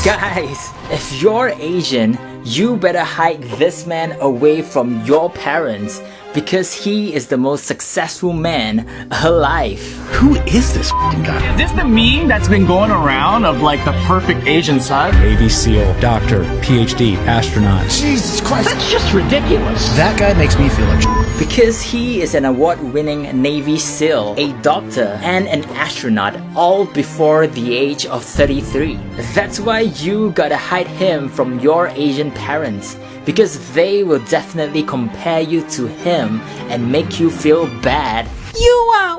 Guys, if you're Asian, you better hide this man away from your parents because he is the most successful man alive. Who is this guy? Is this the meme that's been going around of like the perfect Asian son? Navy SEAL, doctor, PhD, astronaut. Jesus Christ. That's just ridiculous. That guy makes me feel like Because he is an award-winning Navy SEAL, a doctor, and an astronaut all before the age of 33. That's why you gotta hide him from your Asian parents, because they will definitely compare you to him and make you feel bad.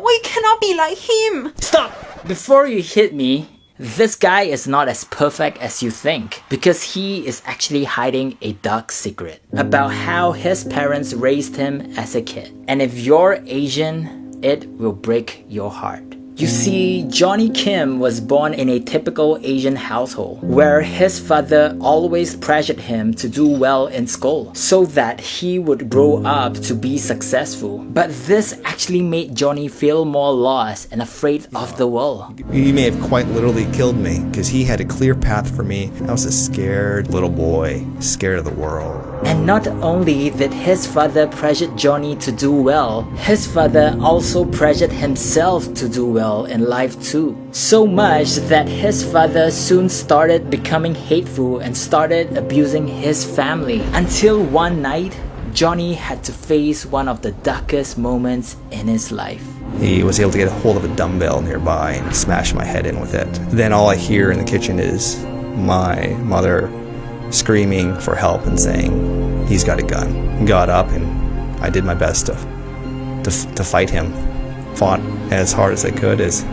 We cannot be like him. Stop! Before you hit me, this guy is not as perfect as you think, because he is actually hiding a dark secret about how his parents raised him as a kid. And if you're Asian, it will break your heart. You see, Johnny Kim was born in a typical Asian household where his father always pressured him to do well in school so that he would grow up to be successful. But this actually made Johnny feel more lost and afraid of the world. He may have quite literally killed me because he had a clear path for me. I was a scared little boy, scared of the world. And not only did his father pressure Johnny to do well, his father also pressured himself to do well in life too. So much that his father soon started becoming hateful and started abusing his family. Until one night, Johnny had to face one of the darkest moments in his life. He was able to get a hold of a dumbbell nearby and smash my head in with it. Then all I hear in the kitchen is my mother screaming for help and saying, he's got a gun. Got up and I did my best to fight him. Fought as hard as I could, as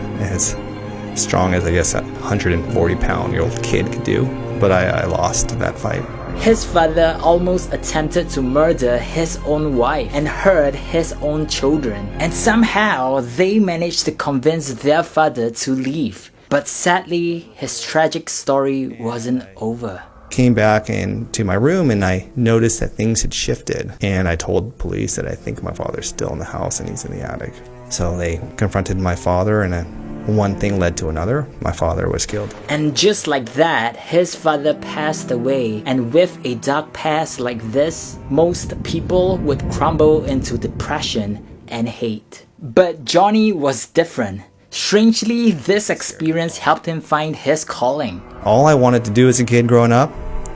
strong as I guess a 140-pound-year-old kid could do. But I lost that fight. His father almost attempted to murder his own wife and hurt his own children. And somehow they managed to convince their father to leave. But sadly, his tragic story wasn't over. Came back into my room and I noticed that things had shifted, and I told police that I think my father's still in the house and he's in the attic. So they confronted my father, and one thing led to another. My father was killed. And just like that, his father passed away. And with a dark past like this, most people would crumble into depression and hate. But Johnny was different. Strangely, this experience helped him find his calling. All I wanted to do as a kid growing up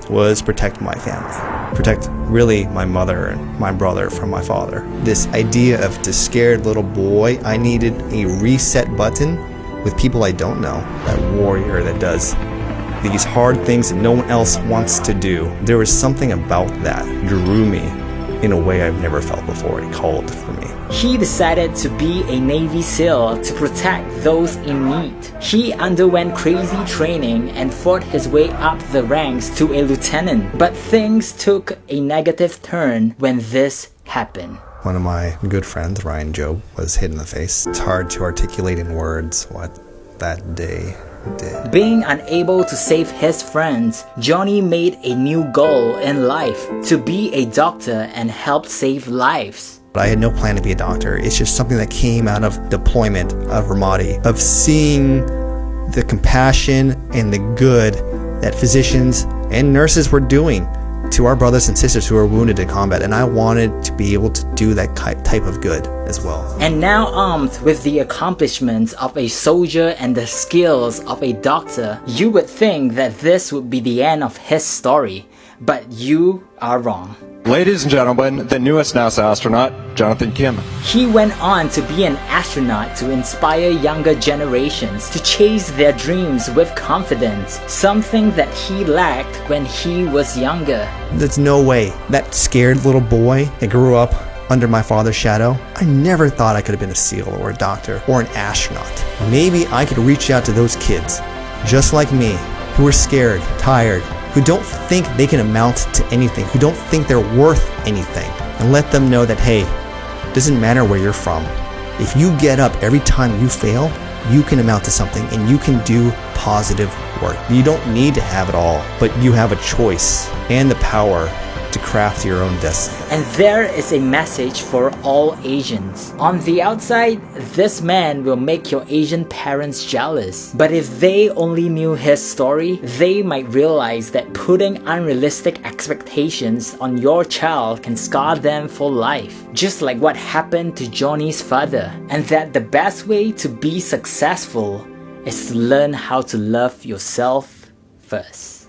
was protect my family. Protect really my mother and my brother from my father. This idea of the scared little boy, I needed a reset button with people I don't know. That warrior that does these hard things that no one else wants to do. There was something about that drew me in a way I've never felt before. It called for me. He decided to be a Navy SEAL to protect those in need. He underwent crazy training and fought his way up the ranks to a lieutenant. But things took a negative turn when this happened. One of my good friends, Ryan Job, was hit in the face. It's hard to articulate in words what that day did. Being unable to save his friends, Johnny made a new goal in life: to be a doctor and help save lives. I had no plan to be a doctor. It's just something that came out of deployment of Ramadi, of seeing the compassion and the good that physicians and nurses were doing to our brothers and sisters who were wounded in combat, and I wanted to be able to do that type of good as well. And now, armed with the accomplishments of a soldier and the skills of a doctor, you would think that this would be the end of his story, but you are wrong. Ladies and gentlemen, the newest NASA astronaut, Jonathan Kim. He went on to be an astronaut to inspire younger generations to chase their dreams with confidence, something that he lacked when he was younger. There's no way that scared little boy that grew up under my father's shadow, I never thought I could have been a SEAL or a doctor or an astronaut. Maybe I could reach out to those kids, just like me, who are scared, tired, who don't think they can amount to anything, who don't think they're worth anything, and let them know that, hey, it doesn't matter where you're from. If you get up every time you fail, you can amount to something and you can do positive work. You don't need to have it all, but you have a choice and the power to craft your own destiny. And there is a message for all Asians. On the outside, this man will make your Asian parents jealous. But if they only knew his story, they might realize that putting unrealistic expectations on your child can scar them for life. Just like what happened to Johnny's father. And that the best way to be successful is to learn how to love yourself first.